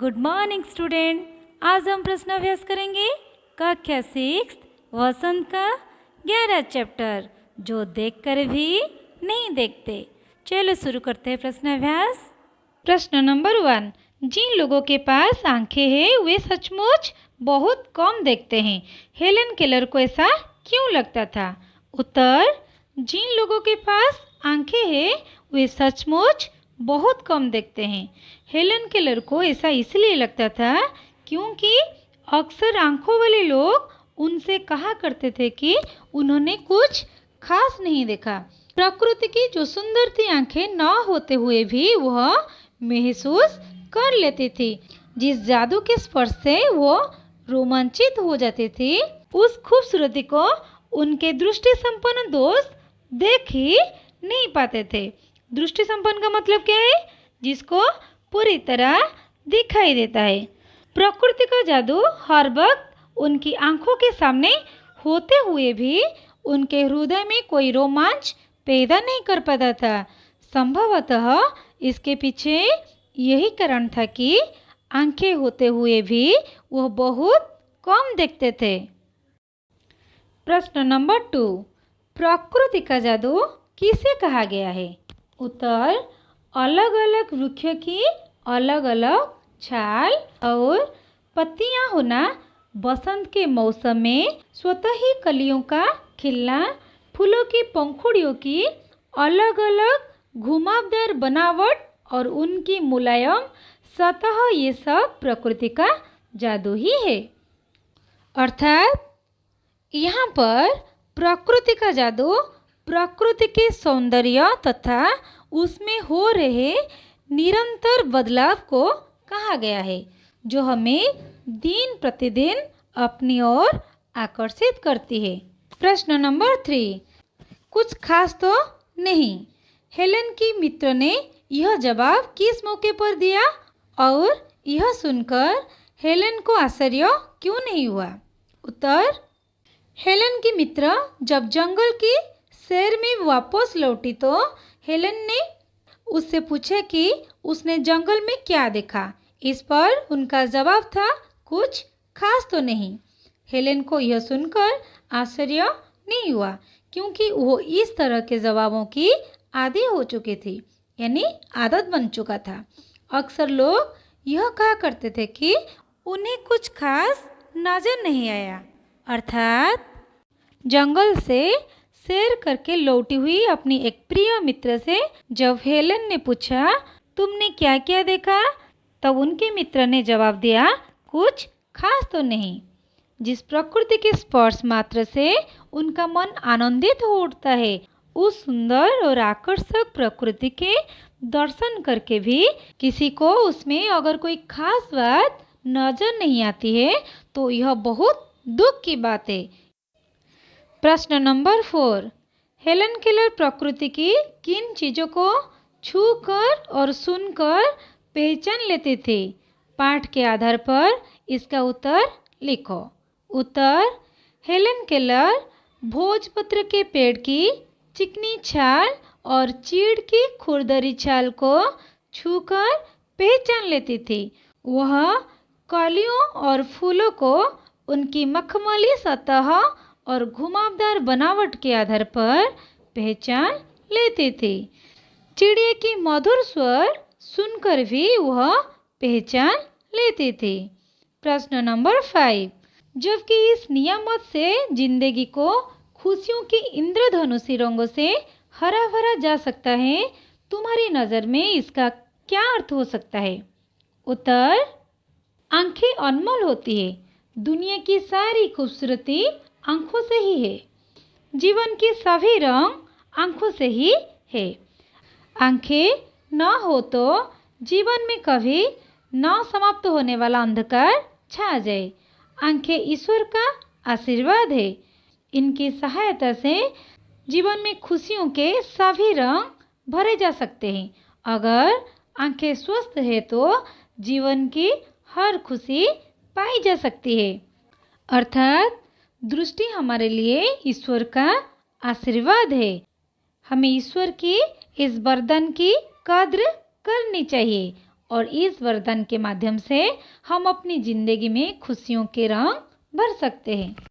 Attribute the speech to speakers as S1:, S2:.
S1: Good morning student. आज हम प्रश्न अभ्यास करेंगे कक्षा 6 वसंत का 11 चैप्टर, जो देखकर भी नहीं देखते। चलो शुरू करते हैं प्रश्न अभ्यास। प्रश्न नंबर 1, जिन लोगों के पास आंखें हैं वे सचमुच बहुत कम देखते हैं। हेलन केलर को ऐसा क्यों लगता था? उत्तर, जिन लोगों के पास आंखें हैं वे सचमुच बहुत कम देखते हैं। हेलन केलर को ऐसा इसलिए लगता था क्योंकि अक्सर आंखों वाले लोग उनसे कहा करते थे कि उन्होंने कुछ खास नहीं देखा। प्रकृति की जो सुंदरती आंखें न होते हुए भी वह महसूस कर लेती थी। जिस जादू के स्पर्श से वो रोमांचित हो जाती थी, उस खूबसूरती को उनके दृष्टि संपन्न दोस्त देख ही नहीं पाते थे। दृष्टि संपन्न का मतलब क्या है? जिसको पूरी तरह दिखाई देता है। प्रकृति का जादू हर वक्त उनकी आंखों के सामने होते हुए भी उनके हृदय में कोई रोमांच पैदा नहीं कर पाता था। संभवतः इसके पीछे यही कारण था कि आंखें होते हुए भी वह बहुत कम देखते थे। प्रश्न नंबर 2, प्रकृति का जादू किसे कहा गया है? उत्तर, अलग अलग वृक्ष की अलग अलग छाल और पत्तियां होना, बसंत के मौसम में स्वतः ही कलियों का खिलना, फूलों की पंखुड़ियों की अलग अलग घुमावदार बनावट और उनकी मुलायम सतह, ये सब प्रकृति का जादू ही है। अर्थात यहाँ पर प्रकृति का जादू प्रकृति के सौंदर्य तथा उसमें हो रहे निरंतर बदलाव को कहा गया है, जो हमें दिन प्रतिदिन अपनी ओर आकर्षित करती है। प्रश्न नंबर 3, कुछ खास तो नहीं। हेलन की मित्र ने यह जवाब किस मौके पर दिया और यह सुनकर हेलन को आश्चर्य क्यों नहीं हुआ? उत्तर, हेलन की मित्र जब जंगल की सैर में वापस लौटी तो हेलन ने उससे पूछा कि उसने जंगल में क्या देखा। इस पर उनका जवाब था, कुछ खास तो नहीं। हेलन को यह सुनकर आश्चर्य नहीं हुआ क्योंकि वो इस तरह के जवाबों की आदी हो चुकी थी, यानी आदत बन चुका था। अक्सर लोग यह कहा करते थे कि उन्हें कुछ खास नजर नहीं आया। अर्थात जंगल से सैर करके लौटी हुई अपनी एक प्रिय मित्र से जब हेलन ने पूछा, तुमने क्या क्या देखा? तब उनके मित्र ने जवाब दिया, कुछ खास तो नहीं। जिस प्रकृति के स्पर्श मात्र से उनका मन आनंदित हो उठता है, उस सुंदर और आकर्षक प्रकृति के दर्शन करके भी किसी को उसमें अगर कोई खास बात नजर नहीं आती है तो यह बहुत दुख की बात है। प्रश्न नंबर 4, हेलन केलर प्रकृति की किन चीज़ों को छूकर और सुनकर पहचान लेते थे? पाठ के आधार पर इसका उत्तर लिखो। उत्तर, हेलन केलर भोजपत्र के पेड़ की चिकनी छाल और चीड़ की खुरदरी छाल को छूकर पहचान लेती थी। वह कलियों और फूलों को उनकी मखमली सतह और घुमावदार बनावट के आधार पर पहचान लेती थी। चिड़िया की मधुर स्वर सुनकर भी वह पहचान लेती थी। प्रश्न नंबर 5, जबकि इस नियामत से जिंदगी को खुशियों की इंद्रधनुषी रंगों से हरा भरा जा सकता है, तुम्हारी नज़र में इसका क्या अर्थ हो सकता है? उत्तर, आंखें अनमोल होती है। दुनिया की सारी खूबसूरती आंखों से ही है। जीवन के सभी रंग आंखों से ही है। आंखें न हो तो जीवन में कभी न समाप्त होने वाला अंधकार छा जाए। आंखें ईश्वर का आशीर्वाद है। इनकी सहायता से जीवन में खुशियों के सभी रंग भरे जा सकते हैं। अगर आंखें स्वस्थ है तो जीवन की हर खुशी पाई जा सकती है। अर्थात दृष्टि हमारे लिए ईश्वर का आशीर्वाद है। हमें ईश्वर की इस वरदान की कद्र करनी चाहिए और इस वरदान के माध्यम से हम अपनी ज़िंदगी में खुशियों के रंग भर सकते हैं।